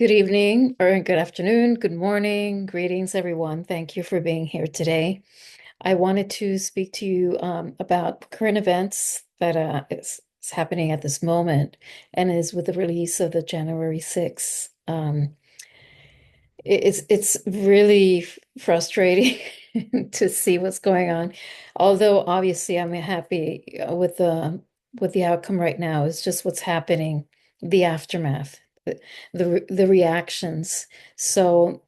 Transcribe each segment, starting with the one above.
Good evening, or good afternoon, good morning, greetings, everyone. Thank you for being here today. I wanted to speak to you about current events that is happening at this moment and is with the release of the January 6th. It's really frustrating to see what's going on. Although obviously I'm happy with the outcome right now. It's just what's happening, the aftermath, the reactions. So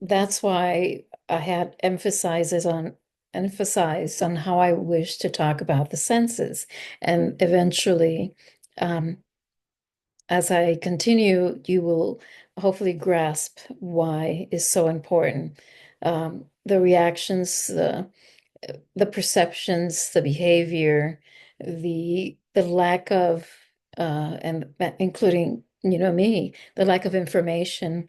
that's why I had emphasized on how I wish to talk about the senses, and eventually, um, as I continue, you will hopefully grasp why is so important. The reactions, the perceptions, the behavior, the lack of, and including, me, the lack of information,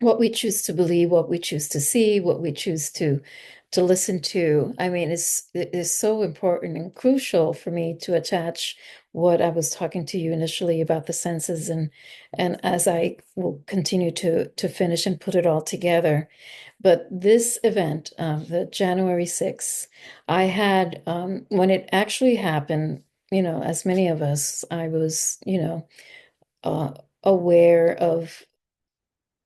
what we choose to believe, what we choose to see, what we choose to listen to. I mean, it is so important and crucial for me to attach what I was talking to you initially about the senses, and as I will continue to finish and put it all together. But this event, the January 6th, I had when it actually happened, as many of us, I was, uh, aware of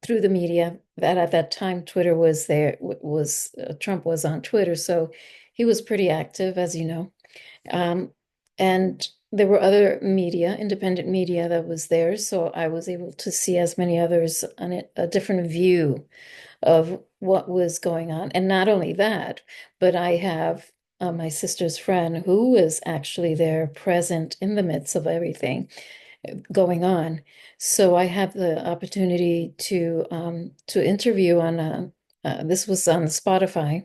through the media that at that time Twitter was there, was Trump was on Twitter, so he was pretty active, as you know. Um, and there were other media, independent media that was there, so I was able to see, as many others, on it, a different view of what was going on. And not only that, but I have my sister's friend who was actually there, present in the midst of everything going on. So I had the opportunity to interview on this was on Spotify,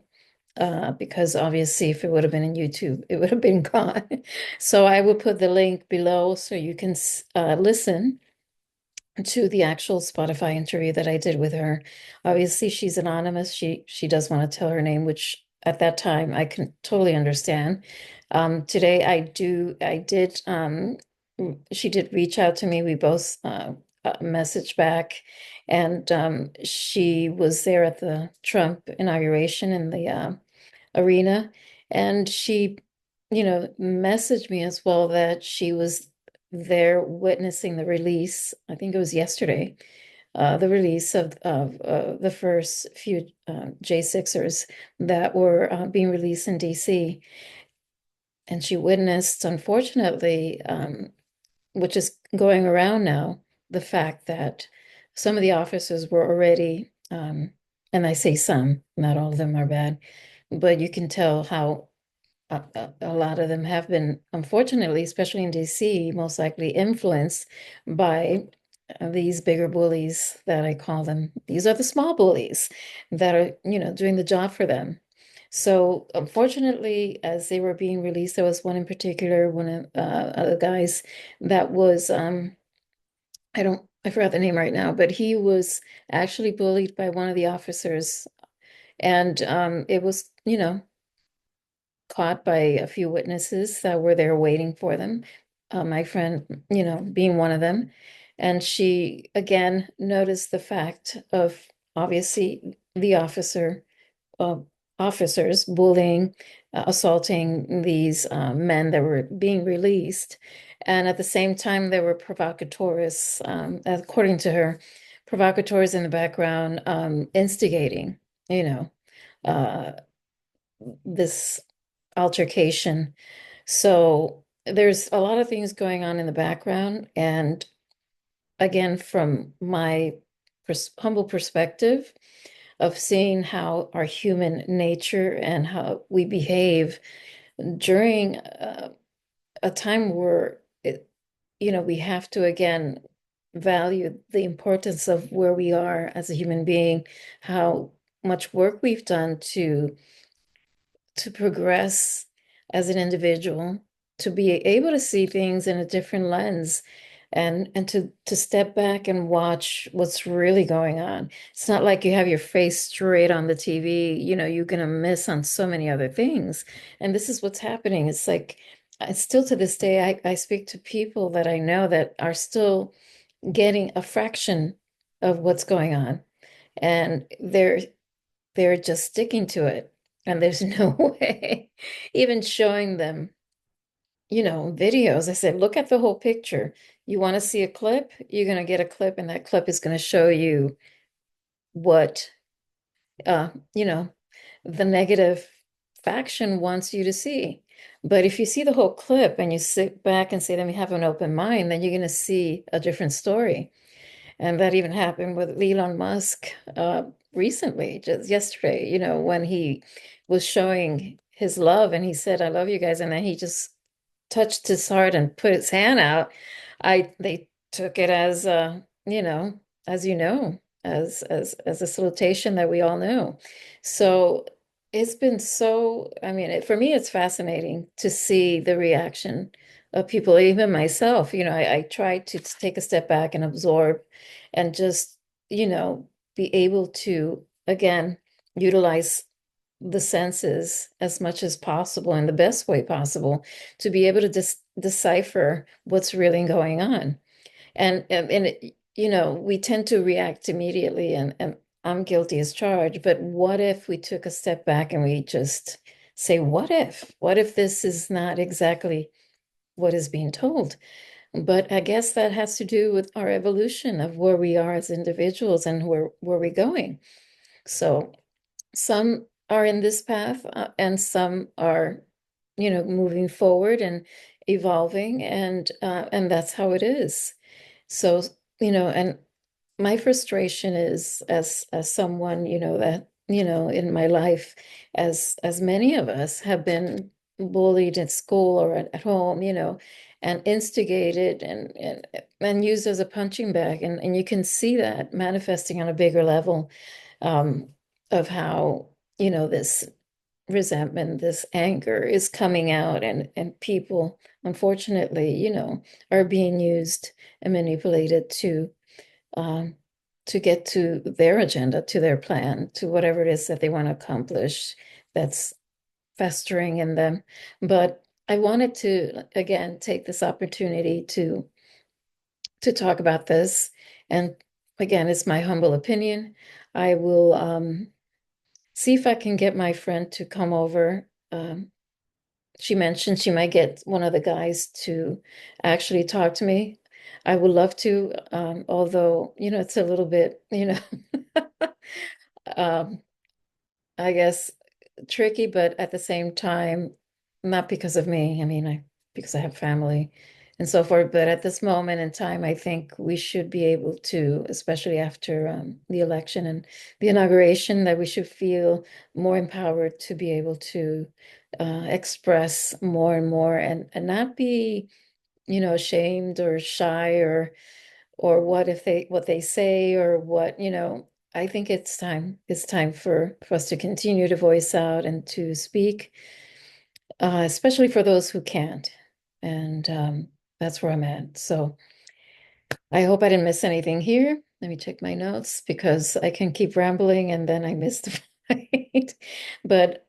because obviously if it would have been in YouTube, it would have been gone. So I will put the link below so you can listen to the actual Spotify interview that I did with her. Obviously, she's anonymous. She does want to tell her name, which at that time I can totally understand. Today I did she did reach out to me. We both messaged back, and she was there at the Trump inauguration in the arena, and she, messaged me as well that she was there witnessing the release. I think it was yesterday, the release of the first few J6'rs that were being released in DC. And she witnessed, unfortunately, which is going around now, the fact that some of the officers were already, and I say some, not all of them are bad, but you can tell how a lot of them have been, unfortunately, especially in DC, most likely influenced by these bigger bullies that I call them. These are the small bullies that are, doing the job for them. So unfortunately, as they were being released, there was one in particular, one of the guys that was, I forgot the name right now, but he was actually bullied by one of the officers. And it was, caught by a few witnesses that were there waiting for them. My friend, being one of them. And she again noticed the fact of, obviously, the uh, officers bullying, assaulting these men that were being released. And at the same time, there were provocateurs, according to her, provocateurs in the background, instigating, you know, uh, this altercation. So there's a lot of things going on in the background. And again, from my humble perspective of seeing how our human nature and how we behave during a time where we have to again value the importance of where we are as a human being, how much work we've done to progress as an individual, to be able to see things in a different lens, and to step back and watch what's really going on. It's not like you have your face straight on the TV, you're gonna miss on so many other things. And this is what's happening. It's like still to this day, I speak to people that I know that are still getting a fraction. of what's going on. And they're just sticking to it. And there's no way even showing them, videos. I said, look at the whole picture. You want to see a clip? You're going to get a clip, and that clip is going to show you what, uh, you know, the negative faction wants you to see. But if you see the whole clip and you sit back and say, let me have an open mind, then you're going to see a different story. And that even happened with Elon Musk recently, just yesterday, when he was showing his love and he said, I love you guys. And then he just touched his heart and put his hand out. They took it as as as a salutation that we all know. So it's been so, I mean, for me, it's fascinating to see the reaction of people, even myself. I try to take a step back and absorb and just, you know, be able to, again, utilize the senses as much as possible in the best way possible to be able to decipher what's really going on. We tend to react immediately, and I'm guilty as charged. But what if we took a step back and we just say, what if? What if this is not exactly what is being told? But I guess that has to do with our evolution of where we are as individuals and where we're going. So some are in this path, and some are, moving forward and evolving, and that's how it is. So, and my frustration is, as someone, that, in my life, as many of us have been bullied at school or at home, and instigated and used as a punching bag. And you can see that manifesting on a bigger level, um, of how, this resentment, this anger is coming out, and people, unfortunately, are being used and manipulated um, to get to their agenda, to their plan, to whatever it is that they want to accomplish that's festering in them. But I wanted to, again, take this opportunity to talk about this. And again, it's my humble opinion. I will see if I can get my friend to come over. She mentioned she might get one of the guys to actually talk to me. I would love to, although, it's a little bit, um, I guess tricky, but at the same time, not because of me. I mean, because I have family and so forth. But at this moment in time, I think we should be able to, especially after the election and the inauguration, that we should feel more empowered to be able to express more and more, and not be, ashamed or shy, or what they say, or what, I think it's time for us to continue to voice out and to speak, especially for those who can't. And that's where I'm at. So I hope I didn't miss anything here. Let me check my notes, because I can keep rambling and then I miss the point. But,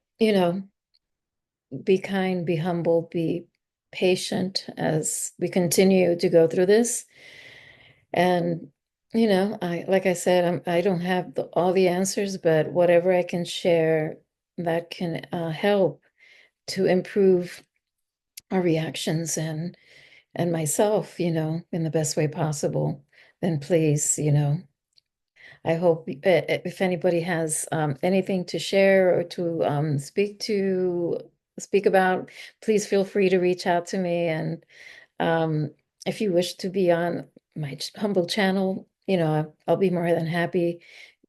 be kind, be humble, be patient as we continue to go through this. And, like I said, I don't have all the answers, but whatever I can share that can help to improve our reactions and myself, in the best way possible, then please, I hope, if anybody has anything to share or to speak about, please feel free to reach out to me. And if you wish to be on my humble channel, I'll be more than happy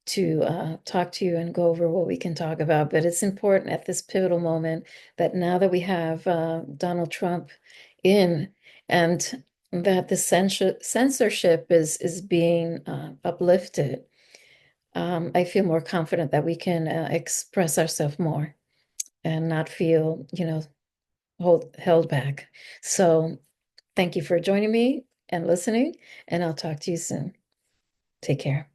to talk to you and go over what we can talk about. But it's important at this pivotal moment that now that we have Donald Trump in, and that the censorship is being uplifted, I feel more confident that we can express ourselves more and not feel, held back. So thank you for joining me and listening, and I'll talk to you soon. Take care.